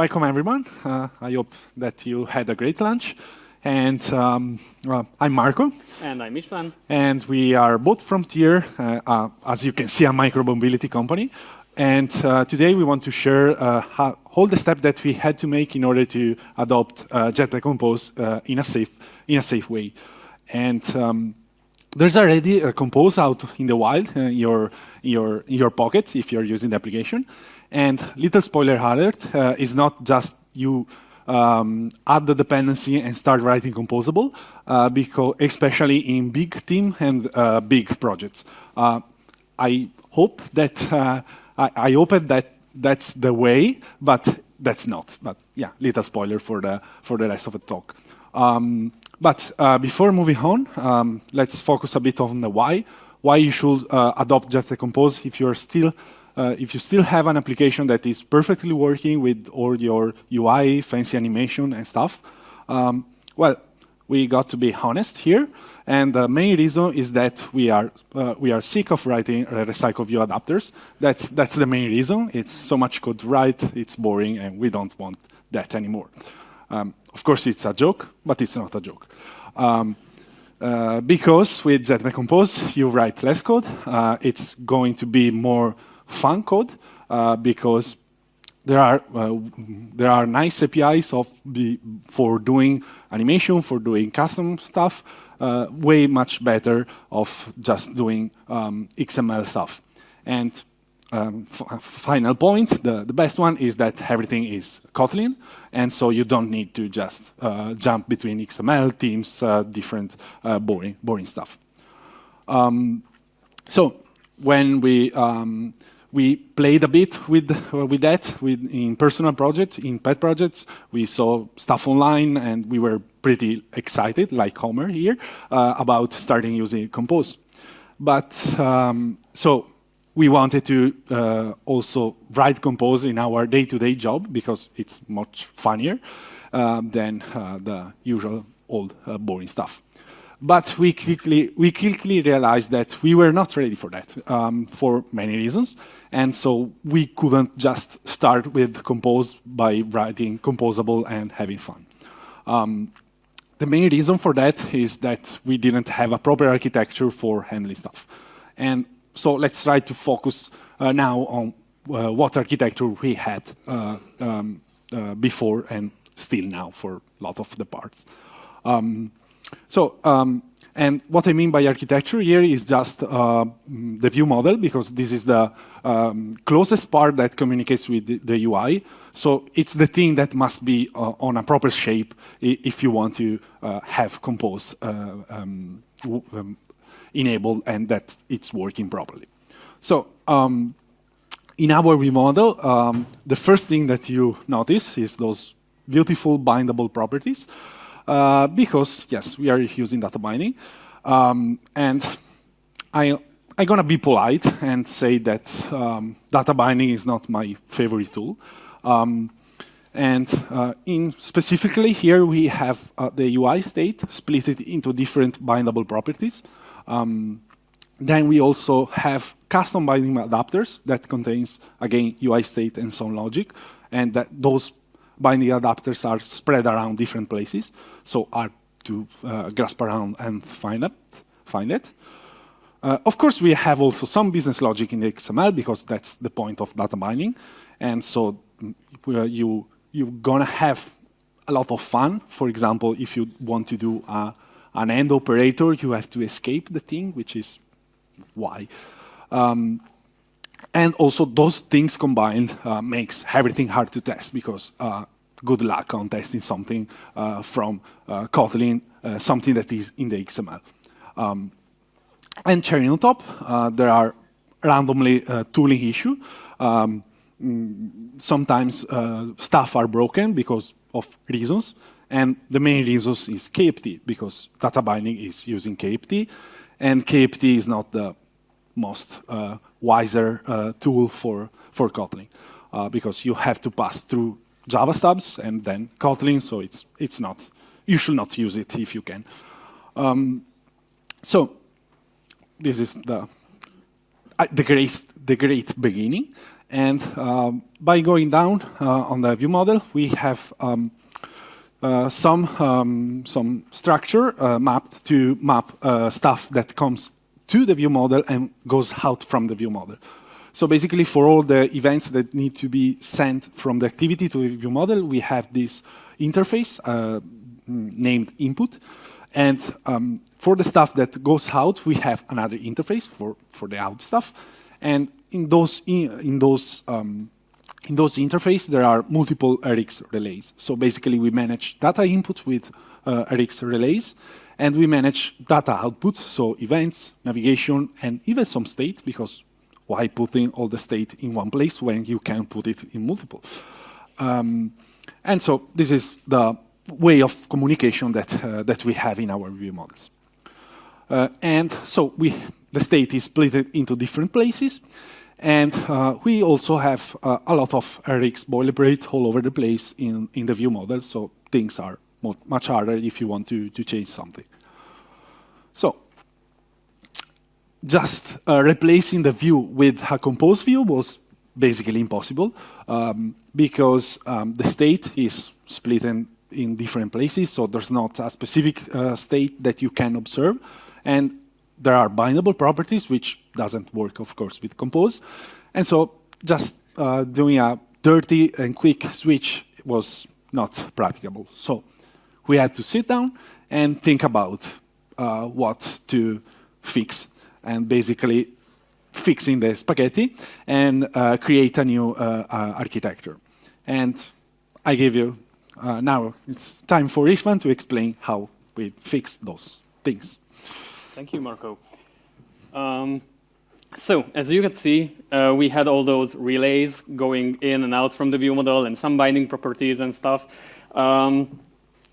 welcome everyone. I hope that you had a great lunch. And I'm Marco. And I'm István. And we are both from Tier, as you can see, a micromobility company. And today we want to share all the steps that we had to make in order to adopt Jetpack Compose in a safe way. And there's already a Compose out in the wild, in your pocket, if you're using the application. And little spoiler alert, is not just you add the dependency and start writing composable, because especially in big team and big projects. I hope that that's the way, but that's not. But yeah, little spoiler for the rest of the talk. But before moving on, let's focus a bit on the why. Why you should adopt Jetpack Compose if you still have an application that is perfectly working with all your UI, fancy animation and stuff. Well, we got to be honest here, and the main reason is that we are sick of writing recycle view adapters. That's the main reason. It's so much code to write, it's boring, and we don't want that anymore. Of course, it's a joke, but it's not a joke. Because with Jetpack Compose, you write less code. It's going to be more fun code because there are nice APIs for doing animation, for doing custom stuff, way much better of just doing XML stuff. And final point, the best one is that everything is Kotlin, and so you don't need to just jump between XML teams, different boring stuff. So when we played a bit with that in personal projects, in pet projects. We saw stuff online, and we were pretty excited, like Homer here, about starting using Compose. But so we wanted to also write Compose in our day-to-day job because it's much funnier than the usual old boring stuff. But we quickly realized that we were not ready for that for many reasons. And so we couldn't just start with Compose by writing composable and having fun. The main reason for that is that we didn't have a proper architecture for handling stuff. And so let's try to focus now on what architecture we had before and still now for a lot of the parts. And what I mean by architecture here is just the view model, because this is the closest part that communicates with the UI. So it's the thing that must be on a proper shape if you want to have Compose enabled and that it's working properly. So in our view model, the first thing that you notice is those beautiful bindable properties. Because, yes, we are using data binding. And I'm going to be polite and say that data binding is not my favorite tool. Specifically here, we have the UI state split it into different bindable properties. Then we also have custom binding adapters that contains, again, UI state and some logic. And that those binding adapters are spread around different places, so hard to grasp around and find it. Of course, we have also some business logic in the XML because that's the point of data binding, and so you're gonna have a lot of fun. For example, if you want to do an AND operator, you have to escape the thing, which is why. And also, those things combined makes everything hard to test because good luck on testing something from Kotlin, something that is in the XML. And cherry on top, there are randomly tooling issues. Sometimes stuff are broken because of reasons, and the main reasons is KPT, because data binding is using KPT, and KPT is not the most wiser tool for Kotlin, because you have to pass through Java stubs and then Kotlin, so it's not. You should not use it if you can. So this is the great beginning, And by going down on the view model, we have some structure mapped to map stuff that comes to the view model and goes out from the view model. So basically, for all the events that need to be sent from the activity to the view model, we have this interface named input. And for the stuff that goes out, we have another interface for the out stuff. And in those interfaces, there are multiple RX relays. So basically, we manage data input with RX relays, and we manage data output, so events, navigation, and even some state, because why putting all the state in one place when you can put it in multiple? And so this is the way of communication that we have in our view models. And so the state is split into different places. And we also have a lot of RX boilerplate all over the place in the view model, so things are much harder if you want to change something. So just replacing the view with a compose view was basically impossible because the state is split in different places, so there's not a specific state that you can observe. And there are bindable properties, which doesn't work, of course, with compose. And so just doing a dirty and quick switch was not practicable. So we had to sit down and think about what to fix, and basically fixing the spaghetti and create a new architecture. And I give you, now it's time for István to explain how we fix those things. Thank you, Marco. So, as you can see, we had all those relays going in and out from the view model and some binding properties and stuff.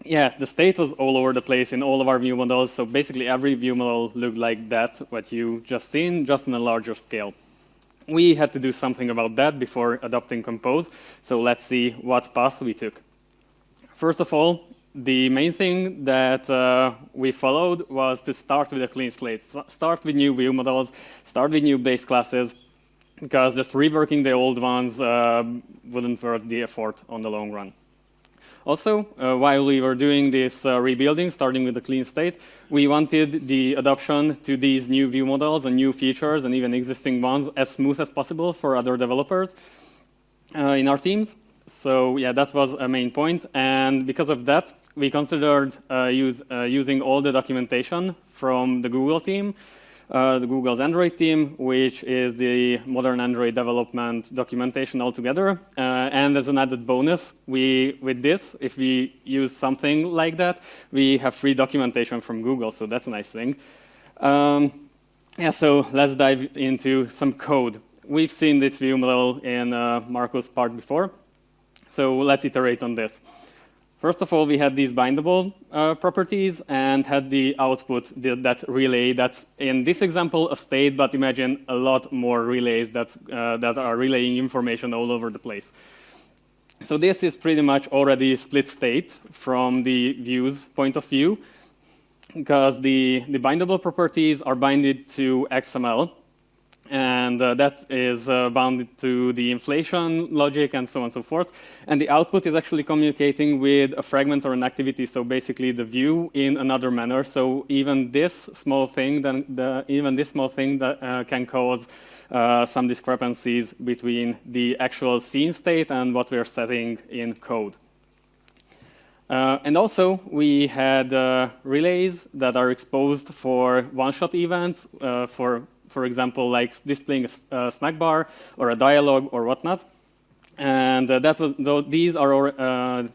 Yeah, the state was all over the place in all of our view models. So basically every view model looked like that, what you just seen, just on a larger scale. We had to do something about that before adopting Compose. So let's see what path we took. First of all, the main thing that we followed was to start with a clean slate. Start with new view models, start with new base classes, because just reworking the old ones wouldn't worth the effort on the long run. Also, while we were doing this rebuilding, starting with a clean state, we wanted the adoption to these new view models and new features and even existing ones as smooth as possible for other developers in our teams. So yeah, that was a main point. And because of that, we considered using all the documentation from the Google team, the Google's Android team, which is the modern Android development documentation altogether. And as an added bonus, with this, if we use something like that, we have free documentation from Google, so that's a nice thing. Yeah, so let's dive into some code. We've seen this view model in Marco's part before, so let's iterate on this. First of all, we had these bindable properties and had the output, that relay that's, in this example, a state, but imagine a lot more relays that are relaying information all over the place. So this is pretty much already split state from the view's point of view, because the bindable properties are binded to XML, and that is bounded to the inflation logic and so on and so forth. And the output is actually communicating with a fragment or an activity, so basically the view in another manner. So even this small thing, that can cause some discrepancies between the actual scene state and what we're setting in code. And also, we had relays that are exposed for one-shot events, for example, like displaying a snack bar or a dialogue or whatnot. And these are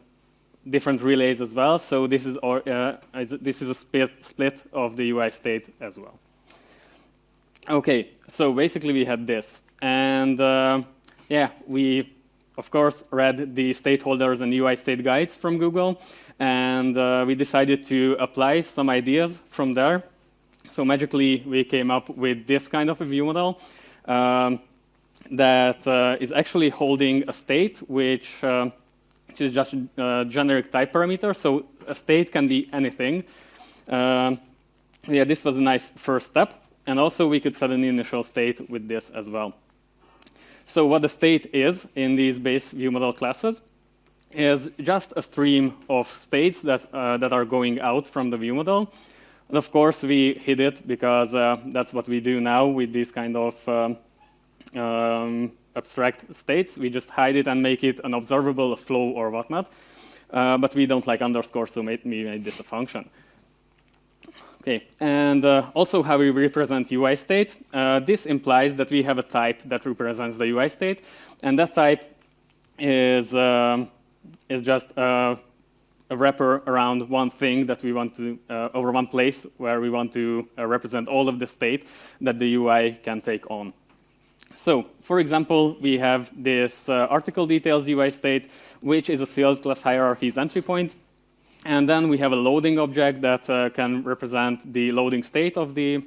different relays as well. So this is a split of the UI state as well. Okay, so basically we had this, and yeah, we of course read the stakeholders and UI state guides from Google, and we decided to apply some ideas from there. So magically, we came up with this kind of a view model that is actually holding a state, which is just a generic type parameter. So a state can be anything. Yeah, this was a nice first step. And also, we could set an initial state with this as well. So what the state is in these base view model classes is just a stream of states that are going out from the view model. And of course, we hid it because that's what we do now with these kind of abstract states. We just hide it and make it an observable, a flow or whatnot. But we don't like underscores, so we made this a function. Okay, and also how we represent UI state. This implies that we have a type that represents the UI state, and that type is just a wrapper around one thing that we want to, over one place where we want to represent all of the state that the UI can take on. So, for example, we have this article details UI state, which is a sealed class hierarchy's entry point. And then we have a loading object that can represent the loading state of the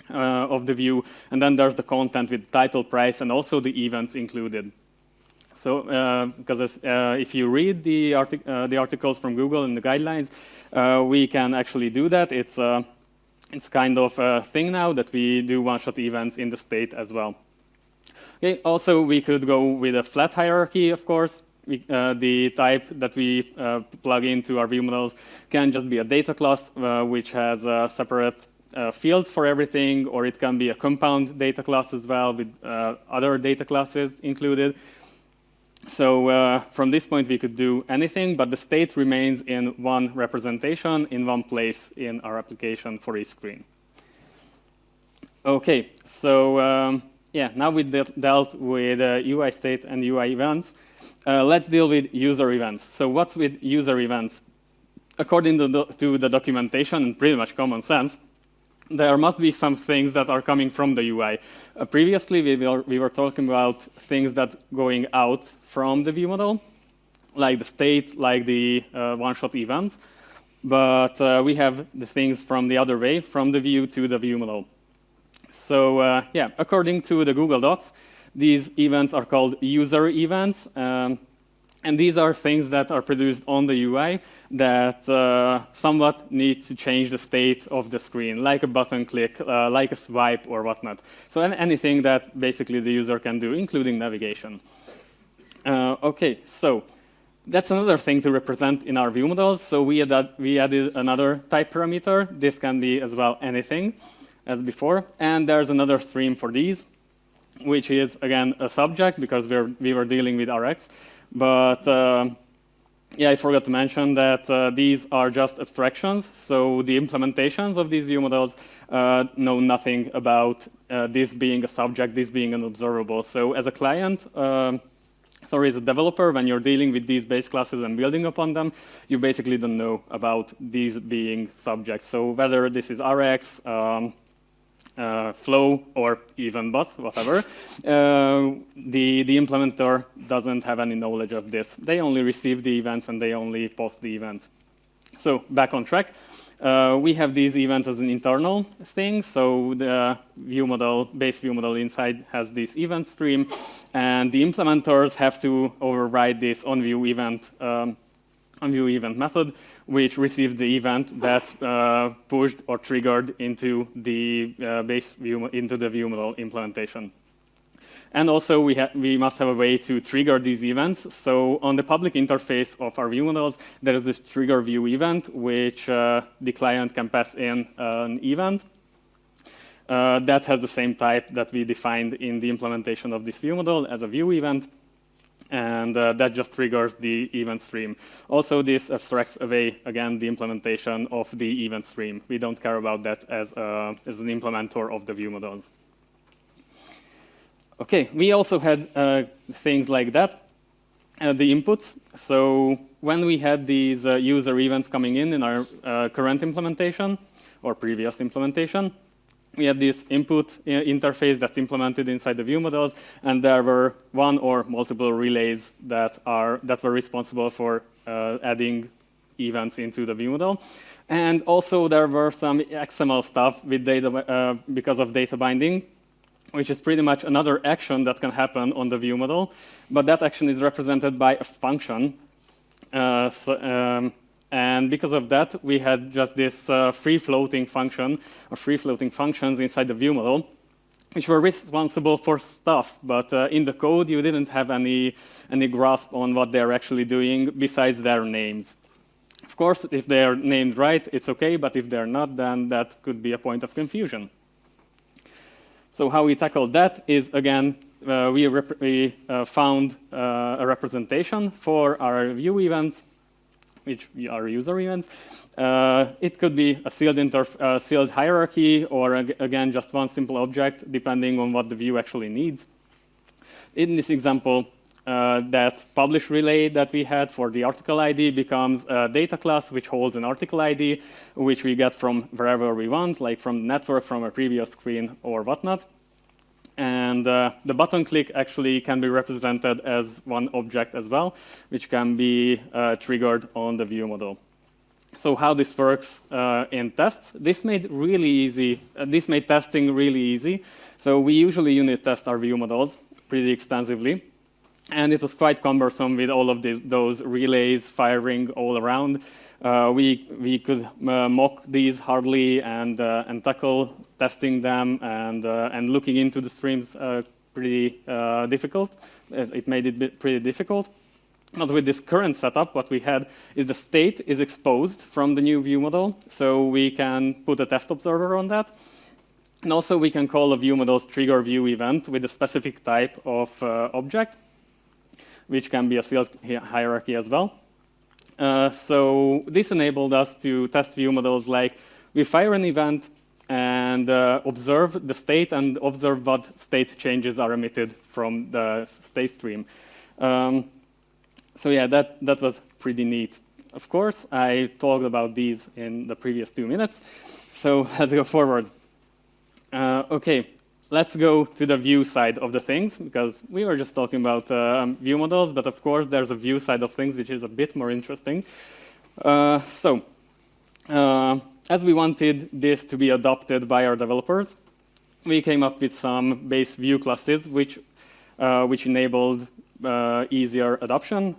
view. And then there's the content with title, price, and also the events included. So, because if you read the articles from Google and the guidelines, we can actually do that. It's kind of a thing now that we do one-shot events in the state as well. Okay. Also, we could go with a flat hierarchy, of course. The type that we plug into our view models can just be a data class, which has separate fields for everything, or it can be a compound data class as well with other data classes included. So from this point, we could do anything, but the state remains in one representation in one place in our application for each screen. Okay, so yeah, now we dealt with UI state and UI events. Let's deal with user events. So what's with user events? According to the documentation and pretty much common sense, there must be some things that are coming from the UI. Previously, we were talking about things that going out from the view model, like the state, like the one-shot events. But we have the things from the other way, from the view to the view model. So yeah, according to the Google Docs, these events are called user events. And these are things that are produced on the UI that somewhat need to change the state of the screen, like a button click, like a swipe or whatnot. So anything that basically the user can do, including navigation. Okay, so that's another thing to represent in our view models. So we added another type parameter. This can be as well anything as before. And there's another stream for these, which is, again, a subject, because we were dealing with Rx. But yeah, I forgot to mention that these are just abstractions. So the implementations of these view models know nothing about this being a subject, this being an observable. So as a client, as a developer, when you're dealing with these base classes and building upon them, you basically don't know about these being subjects. So whether this is Rx, flow, or even bus, whatever, the implementer doesn't have any knowledge of this. They only receive the events and they only post the events. So back on track, we have these events as an internal thing. So the view model, base view model inside has this event stream, and the implementers have to override this onViewEvent method, which receives the event that's pushed or triggered into the base view, into the view model implementation. And also, we must have a way to trigger these events. So on the public interface of our view models, there is this trigger view event, which the client can pass in an event that has the same type that we defined in the implementation of this view model as a view event. And that just triggers the event stream. Also, this abstracts away, again, the implementation of the event stream. We don't care about that as an implementer of the view models. Okay, we also had things like that, the inputs. So when we had these user events coming in our current implementation or previous implementation, we had this input interface that's implemented inside the view models, and there were one or multiple relays that were responsible for adding events into the view model. And also there were some XML stuff with data because of data binding, which is pretty much another action that can happen on the view model, but that action is represented by a function. And because of that, we had just this free-floating function, or free-floating functions inside the view model. which were responsible for stuff, but in the code you didn't have any grasp on what they're actually doing besides their names. Of course, if they're named right, it's okay, but if they're not, then that could be a point of confusion. So how we tackled that is, again, we found a representation for our view events, which are user events. It could be a sealed hierarchy, or again, just one simple object, depending on what the view actually needs. In this example, that publish relay that we had for the article ID becomes a data class which holds an article ID, which we get from wherever we want, like from the network, from a previous screen, or whatnot. And the button click actually can be represented as one object as well, which can be triggered on the view model. So how this works in tests, this made testing really easy. So we usually unit test our view models pretty extensively. And it was quite cumbersome with all of those relays firing all around. We could mock these hardly and tackle testing them and looking into the streams pretty difficult. It made it pretty difficult. But with this current setup, what we had is the state is exposed from the new view model, so we can put a test observer on that. And also we can call a view model's trigger view event with a specific type of object, which can be a sealed hierarchy as well. So this enabled us to test view models like we fire an event and observe the state and observe what state changes are emitted from the state stream. So yeah, that was pretty neat. Of course, I talked about these in the previous 2 minutes. So let's go forward. Okay. Let's go to the view side of the things, because we were just talking about view models, but of course there's a view side of things which is a bit more interesting. As we wanted this to be adopted by our developers, we came up with some base view classes which enabled easier adoption.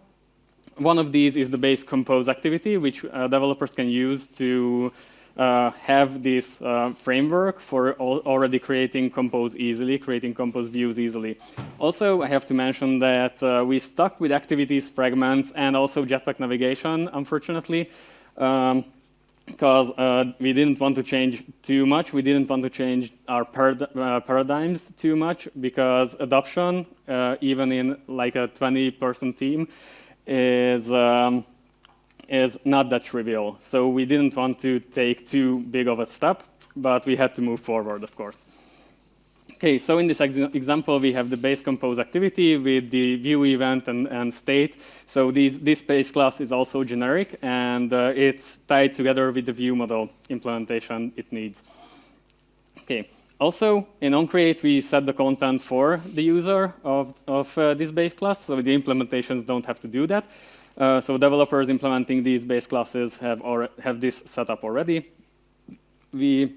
One of these is the base compose activity, which developers can use to have this framework for already creating compose easily, creating compose views easily. Also, I have to mention that we stuck with activities, fragments, and also Jetpack navigation, unfortunately, because we didn't want to change too much. We didn't want to change our paradigms too much, because adoption, even in like a 20-person team, is not that trivial. So we didn't want to take too big of a step, but we had to move forward, of course. Okay, so in this example, we have the base compose activity with the view event and state. So this base class is also generic, and it's tied together with the view model implementation it needs. Okay. Also, in onCreate, we set the content for the user of this base class, so the implementations don't have to do that. So developers implementing these base classes have this set up already. We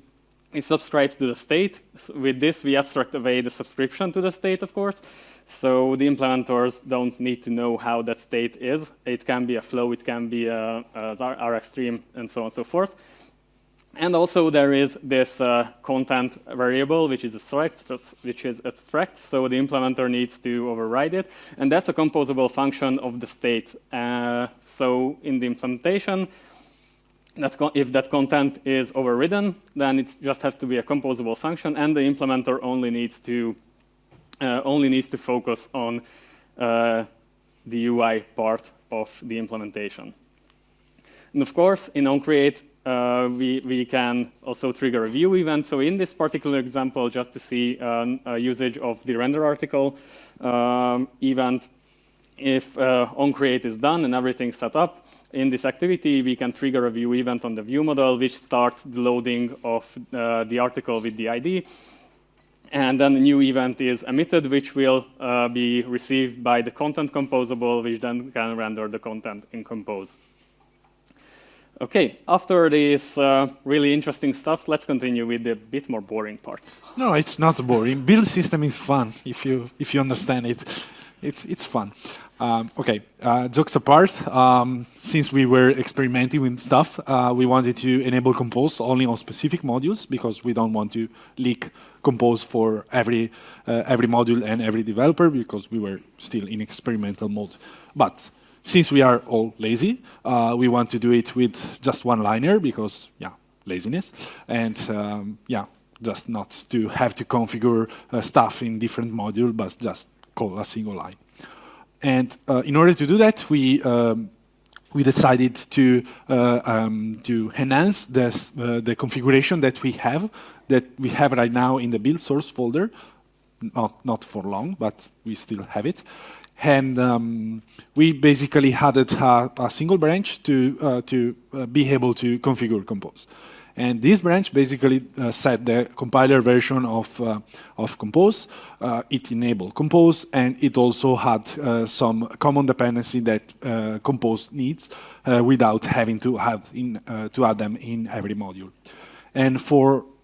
subscribe to the state. With this, we abstract away the subscription to the state, of course. So the implementers don't need to know how that state is. It can be a flow, it can be a Rx stream, and so on and so forth. And also there is this content variable, which is abstract, so the implementer needs to override it. And that's a composable function of the state. So in the implementation, if that content is overridden, then it just has to be a composable function, and the implementer only needs to focus on the UI part of the implementation. And of course, in onCreate, we can also trigger a view event. So in this particular example, just to see a usage of the render article event, if onCreate is done and everything's set up, in this activity, we can trigger a view event on the view model, which starts the loading of the article with the ID. And then a new event is emitted, which will be received by the content composable, which then can render the content in Compose. Okay, after this really interesting stuff, let's continue with the bit more boring part. No, it's not boring. Build system is fun if you understand it. it's fun. Okay, jokes apart, since we were experimenting with stuff, we wanted to enable Compose only on specific modules because we don't want to leak Compose for every module and every developer because we were still in experimental mode. But since we are all lazy, we want to do it with just one-liner because, yeah, laziness. And, yeah, just not to have to configure stuff in different modules, but just call a single line. And in order to do that, we decided to enhance the configuration that we have right now in the build source folder. Not for long, but we still have it. And we basically added a single branch to be able to configure Compose. And this branch basically set the compiler version of Compose. It enabled Compose, and it also had some common dependency that Compose needs without having to add them in every module. And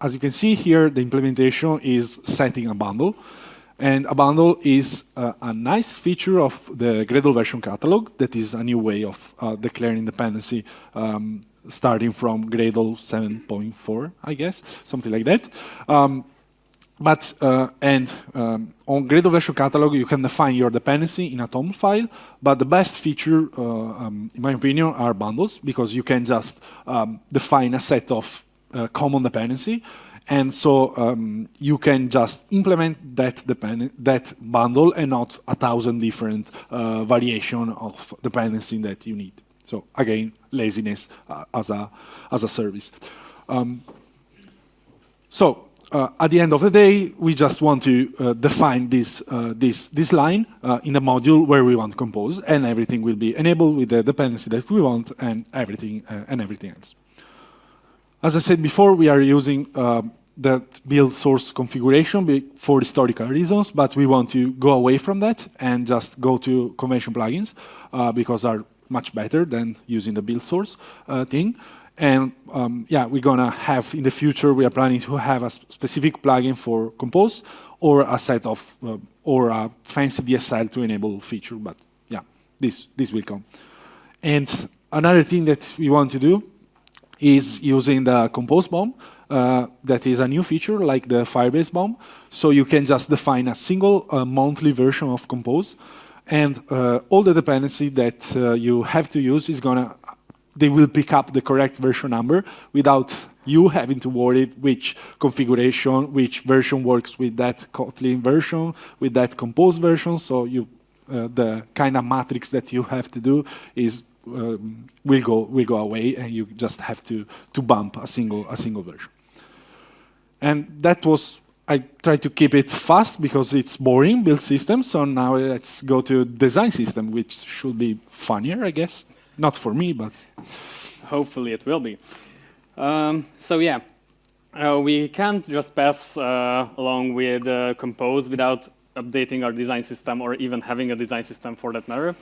as you can see here, the implementation is setting a bundle. And a bundle is a nice feature of the Cradle version catalog that is a new way of declaring dependency starting from Cradle 7.4, I guess, something like that. On Cradle version catalog, you can define your dependency in a TOM file, but the best feature, in my opinion, are bundles, because you can just define a set of common dependency, and so you can just implement that bundle and not 1,000 different variation of dependency that you need. So again, laziness as a service. At the end of the day, we just want to define this line in the module where we want to compose, and everything will be enabled with the dependency that we want and everything else. As I said before, we are using that build source configuration for historical reasons, but we want to go away from that and just go to convention plugins because are much better than using the build source thing. And yeah, we're gonna have in the future, we are planning to have a specific plugin for Compose or a set of, or a fancy DSL to enable feature, but yeah, this will come. And another thing that we want to do is using the Compose bomb. That is a new feature like the Firebase bomb. So you can just define a single monthly version of Compose, and all the dependency that you have to use is they will pick up the correct version number without you having to worry which configuration, which version works with that Kotlin version, with that Compose version. So the kind of matrix that you have to do is will go away, and you just have to bump a single version. And that was, I tried to keep it fast because it's boring, build system. So now let's go to design system, which should be funnier, I guess. Not for me, but hopefully it will be. So yeah, we can't just pass along with Compose without updating our design system or even having a design system for that matter.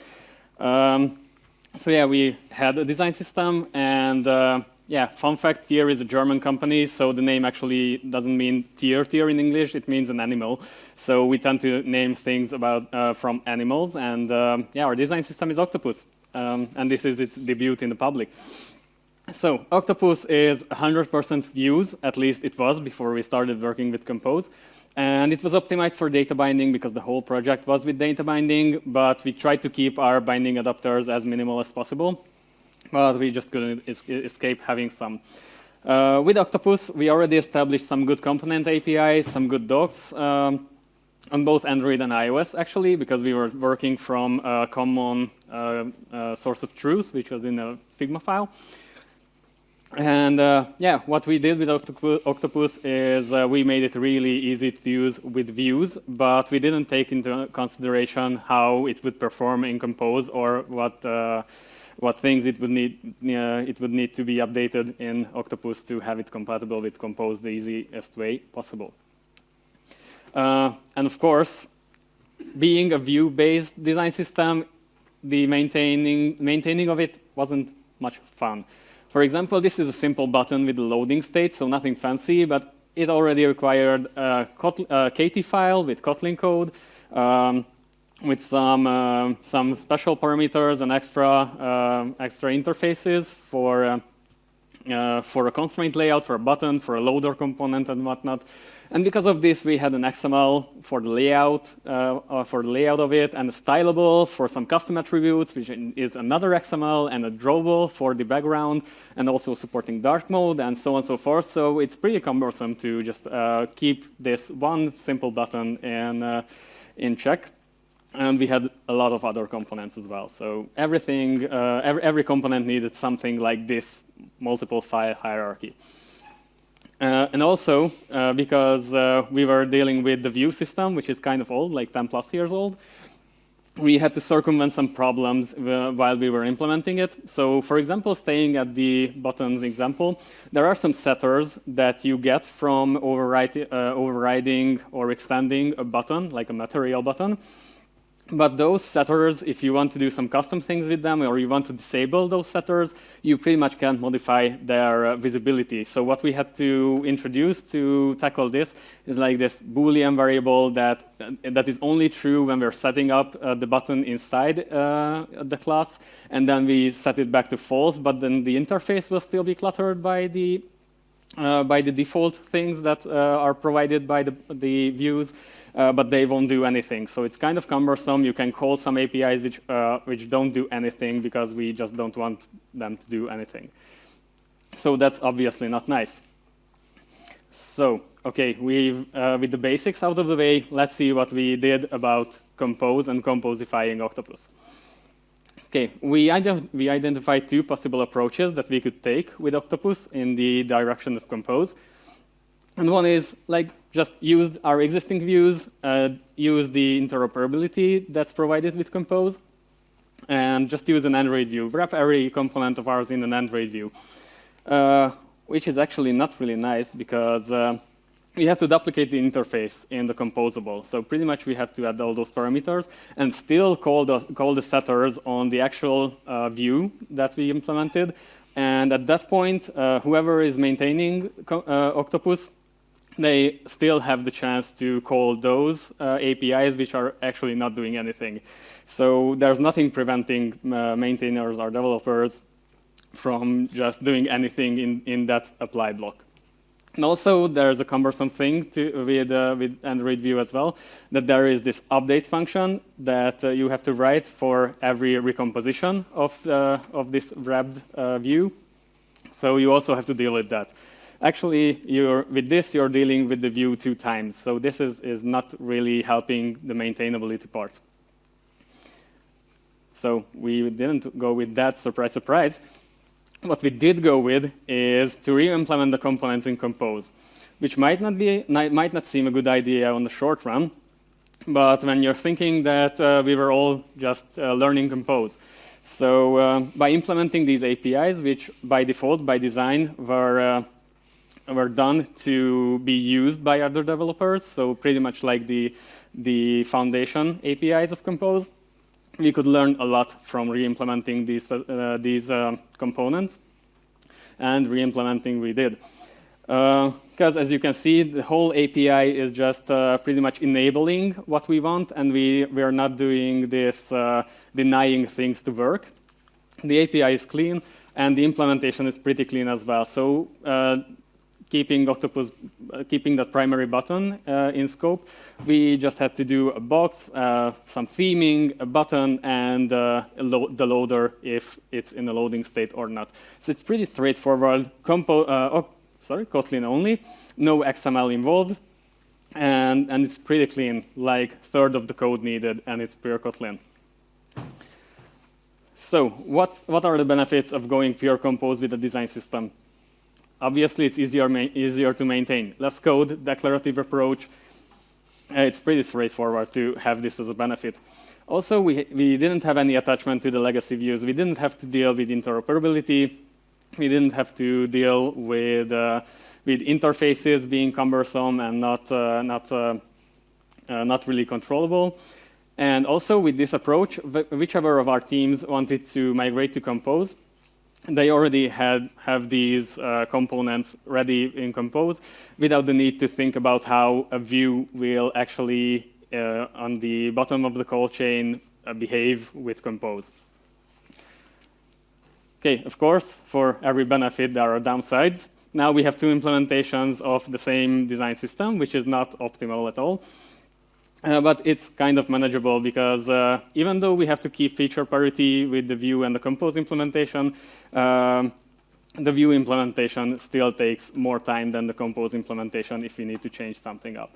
So yeah, we had a design system, and yeah, fun fact, Tier is a German company, so the name actually doesn't mean tier in English, it means an animal. So we tend to name things from animals, and yeah, our design system is Octopus, and this is its debut in the public. So Octopus is 100% views, at least it was before we started working with Compose. And it was optimized for data binding because the whole project was with data binding, but we tried to keep our binding adapters as minimal as possible. But we just couldn't escape having some. With Octopus, we already established some good component APIs, some good docs on both Android and iOS, actually, because we were working from a common source of truth, which was in a Figma file. And yeah, what we did with Octopus is we made it really easy to use with views, but we didn't take into consideration how it would perform in Compose or what things it would need to be updated in Octopus to have it compatible with Compose the easiest way possible. And of course, being a view-based design system, the maintaining of it wasn't much fun. For example, this is a simple button with a loading state, so nothing fancy, but it already required a KT file with Kotlin code, with some special parameters and extra interfaces for a constraint layout, for a button, for a loader component, and whatnot. And because of this, we had an XML for the layout of it, and a stylable for some custom attributes, which is another XML, and a drawable for the background, and also supporting dark mode, and so on and so forth. So it's pretty cumbersome to just keep this one simple button in check. And we had a lot of other components as well. So everything, every component needed something like this multiple file hierarchy. And also, because we were dealing with the view system, which is kind of old, like 10 plus years old, we had to circumvent some problems while we were implementing it. So for example, staying at the buttons example, there are some setters that you get from overriding or extending a button, like a material button. But those setters, if you want to do some custom things with them or you want to disable those setters, you pretty much can't modify their visibility. So what we had to introduce to tackle this is like this Boolean variable that is only true when we're setting up the button inside the class, and then we set it back to false, but then the interface will still be cluttered by the default things that are provided by the views. But they won't do anything. So it's kind of cumbersome. You can call some APIs which don't do anything because we just don't want them to do anything. So that's obviously not nice. So, okay, with the basics out of the way, let's see what we did about Compose and composifying Octopus. Okay, we identified two possible approaches that we could take with Octopus in the direction of Compose. And one is like just use our existing views, use the interoperability that's provided with Compose, and just use an Android view. Wrap every component of ours in an Android view, which is actually not really nice because we have to duplicate the interface in the composable. So pretty much we have to add all those parameters and still call the setters on the actual view that we implemented. And at that point, whoever is maintaining Octopus, they still have the chance to call those APIs which are actually not doing anything. So there's nothing preventing maintainers or developers from just doing anything in that apply block. And also, there's a cumbersome thing with Android View as well, that there is this update function that you have to write for every recomposition of this wrapped view. So you also have to deal with that. Actually, with this, you're dealing with the view 2 times. So this is not really helping the maintainability part. So we didn't go with that, surprise, surprise. What we did go with is to re-implement the components in Compose, which might not seem a good idea on the short run, but when you're thinking that we were all just learning Compose. So by implementing these APIs, which by default, by design, were done to be used by other developers, so pretty much like the foundation APIs of Compose, we could learn a lot from re-implementing these components, and re-implementing we did. Because as you can see, the whole API is just pretty much enabling what we want, and we are not doing this denying things to work. The API is clean, and the implementation is pretty clean as well. So keeping Octopus, keeping that primary button in scope, we just had to do a box, some theming, a button, and the loader if it's in a loading state or not. So it's pretty straightforward. Kotlin only, no XML involved, and it's pretty clean, like 1/3 of the code needed, and it's pure Kotlin. So what are the benefits of going pure Compose with a design system? Obviously, it's easier to maintain. Less code, declarative approach. It's pretty straightforward to have this as a benefit. Also, we didn't have any attachment to the legacy views. We didn't have to deal with interoperability. We didn't have to deal with interfaces being cumbersome and not really controllable. And also, with this approach, whichever of our teams wanted to migrate to Compose, they already have these components ready in Compose without the need to think about how a view will actually on the bottom of the call chain behave with Compose. Okay, of course, for every benefit, there are downsides. Now we have two implementations of the same design system, which is not optimal at all. But it's kind of manageable because even though we have to keep feature parity with the Vue and the Compose implementation, the Vue implementation still takes more time than the Compose implementation if we need to change something up.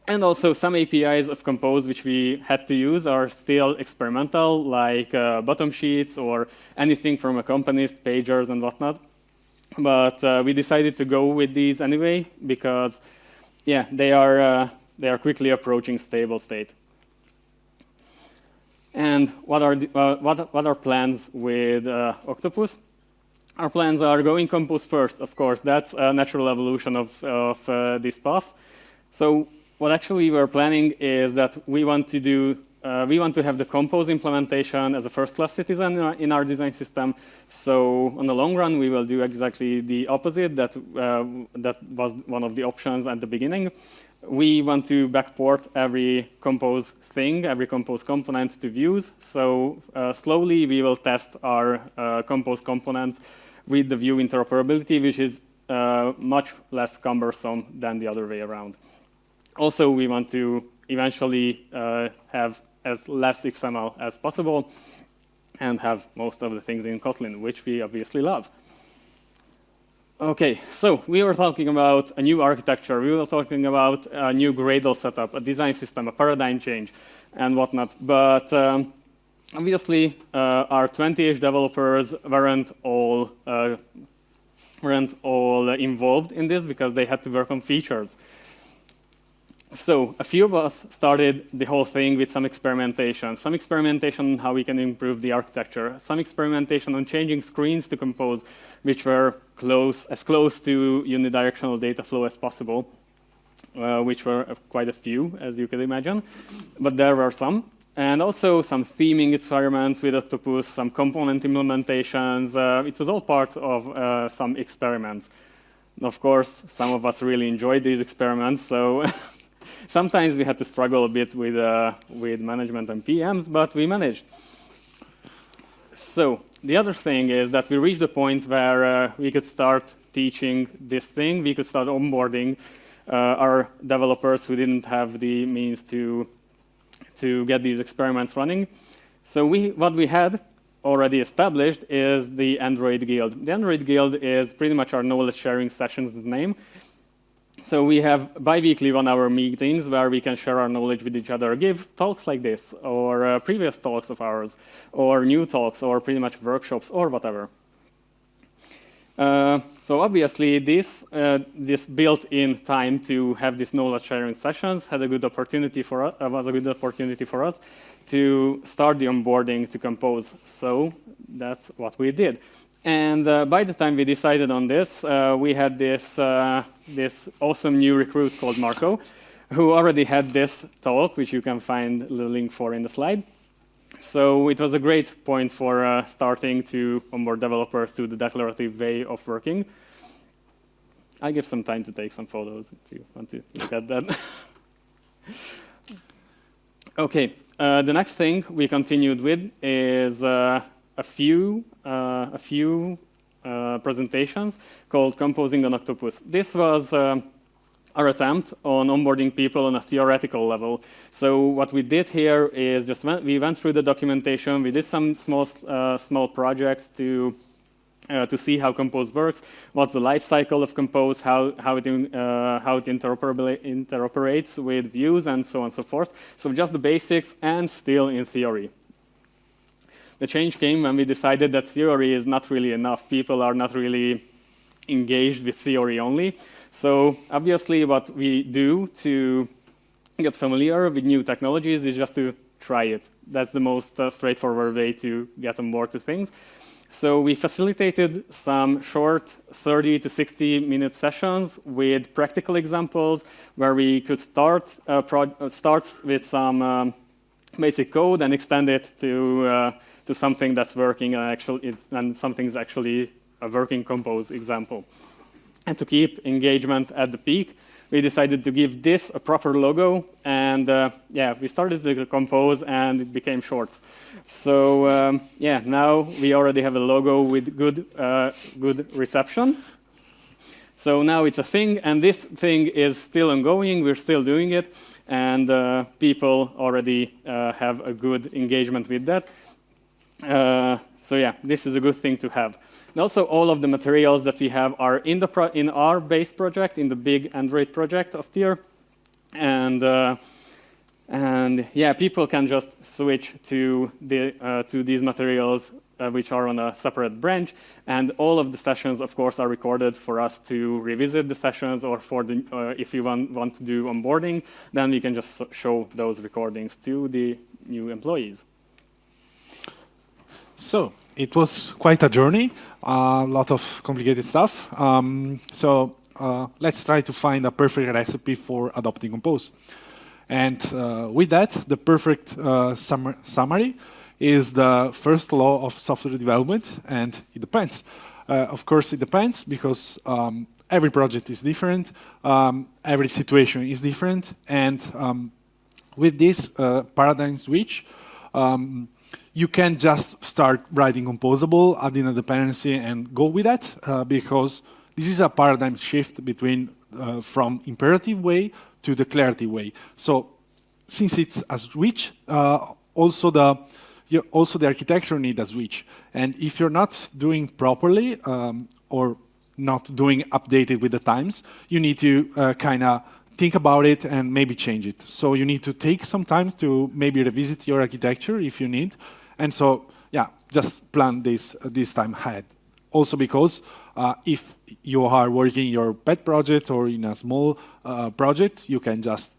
And also some APIs of Compose which we had to use are still experimental, like bottom sheets or anything from Accompanist, pagers, and whatnot. But we decided to go with these anyway because, yeah, they are quickly approaching stable state. And what are plans with Octopus? Our plans are going Compose first, of course. That's a natural evolution of this path. So what actually we're planning is that we want to have the Compose implementation as a first-class citizen in our design system. So on the long run, we will do exactly the opposite. That was one of the options at the beginning. We want to backport every Compose thing, every Compose component to Vues. So slowly we will test our Compose components with the Vue interoperability, which is much less cumbersome than the other way around. Also, we want to eventually have as less XML as possible and have most of the things in Kotlin, which we obviously love. Okay, so we were talking about a new architecture. We were talking about a new Cradle setup, a design system, a paradigm change, and whatnot. But obviously, our 20-ish developers weren't all involved in this because they had to work on features. So a few of us started the whole thing with some experimentation on how we can improve the architecture, some experimentation on changing screens to Compose, which were as close to unidirectional data flow as possible, which were quite a few, as you can imagine. But there were some. And also some theming experiments with Octopus, some component implementations. It was all part of some experiments. Of course, some of us really enjoyed these experiments, so sometimes we had to struggle a bit with management and PMs, but we managed. So the other thing is that we reached the point where we could start teaching this thing. We could start onboarding our developers who didn't have the means to get these experiments running. So what we had already established is the Android Guild. The Android Guild is pretty much our knowledge sharing sessions name. So we have bi-weekly 1-hour meetings where we can share our knowledge with each other, give talks like this, or previous talks of ours, or new talks, or pretty much workshops, or whatever. So obviously, this built-in time to have these knowledge sharing sessions was a good opportunity for us to start the onboarding to Compose. So that's what we did. And by the time we decided on this, we had this awesome new recruit called Marco, who already had this talk, which you can find the link for in the slide. So it was a great point for starting to onboard developers to the declarative way of working. I'll give some time to take some photos if you want to look at that. Okay, the next thing we continued with is a few presentations called Composing on Octopus. This was our attempt on onboarding people on a theoretical level. So what we did here is we went through the documentation. We did some small projects to see how Compose works, what's the life cycle of Compose, how it interoperates with views, and so on and so forth. So just the basics, and still in theory. The change came when we decided that theory is not really enough. People are not really engaged with theory only. So obviously what we do to get familiar with new technologies is just to try it. That's the most straightforward way to get on board to things. So we facilitated some short 30 to 60-minute sessions with practical examples where we could start with some basic code and extend it to something that's working and something's actually a working Compose example. And to keep engagement at the peak, we decided to give this a proper logo, and yeah, we started to compose, and it became Shorts. So yeah, now we already have a logo with good reception. So now it's a thing, and this thing is still ongoing. We're still doing it, and people already have a good engagement with that. So yeah, this is a good thing to have. And also, all of the materials that we have are in our base project, in the big Android project of Tier, and yeah, people can just switch to these materials which are on a separate branch, and all of the sessions, of course, are recorded for us to revisit the sessions, or for the if you want to do onboarding, then we can just show those recordings to the new employees. So it was quite a journey, a lot of complicated stuff. So let's try to find a perfect recipe for adopting Compose. And with that, the perfect summary is the first law of software development, and it depends. Of course, it depends because every project is different, every situation is different, and with this paradigm switch, you can't just start writing composable, adding a dependency, and go with that, because this is a paradigm shift between from imperative way to declarative way. So since it's a switch, also the architecture needs a switch. And if you're not doing properly or not doing updated with the times, you need to kind of think about it and maybe change it. So you need to take some time to maybe revisit your architecture if you need. And so, yeah, just plan this time ahead. Also because if you are working your pet project or in a small project, you can just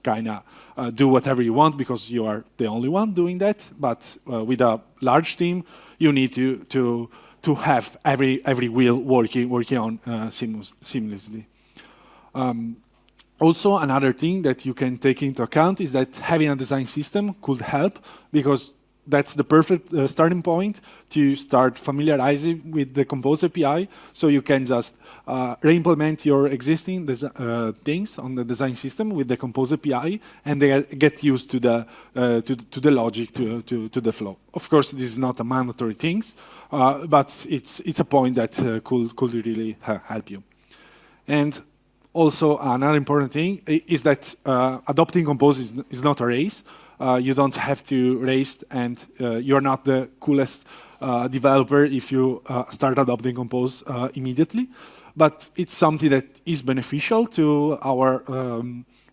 kind of do whatever you want because you are the only one doing that. But with a large team, you need to have every wheel working on seamlessly. Also, another thing that you can take into account is that having a design system could help, because that's the perfect starting point to start familiarizing with the Compose API. So you can just re-implement your existing things on the design system with the Compose API, and they get used to the logic, to the flow. Of course, this is not a mandatory thing, but it's a point that could really help you. And also, another important thing is that adopting Compose is not a race. You don't have to race, and you're not the coolest developer if you start adopting Compose immediately. But it's something that is beneficial to our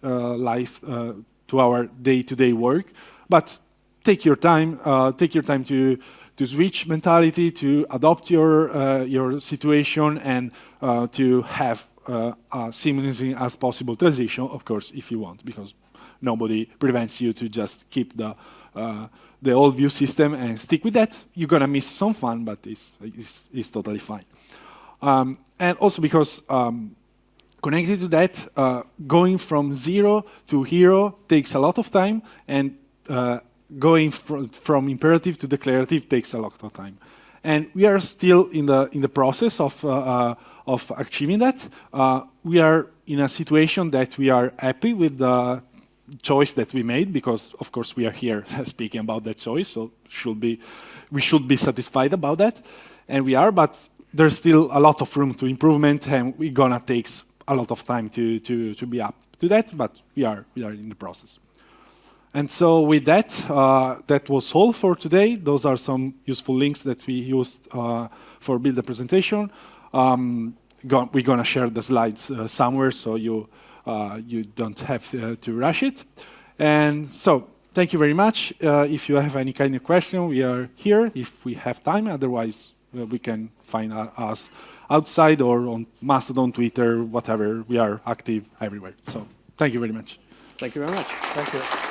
life, to our day-to-day work. But take your time to switch mentality, to adopt your situation, and to have seamlessly as possible transition, of course, if you want, because nobody prevents you to just keep the old view system and stick with that. You're gonna miss some fun, but it's totally fine. And also because connected to that, going from 0 to hero takes a lot of time, and going from imperative to declarative takes a lot of time. And we are still in the process of achieving that. We are in a situation that we are happy with the choice that we made, because of course we are here speaking about that choice, so we should be satisfied about that, and we are. But there's still a lot of room to improvement, and we're gonna take a lot of time to be up to that. But we are in the process. And so with that, that was all for today. Those are some useful links that we used for build the presentation. We're gonna share the slides somewhere, so you don't have to rush it. And so thank you very much. If you have any kind of question, we are here if we have time. Otherwise, we can find us outside or on Mastodon, Twitter, whatever. We are active everywhere. So thank you very much. Thank you very much. Thank you.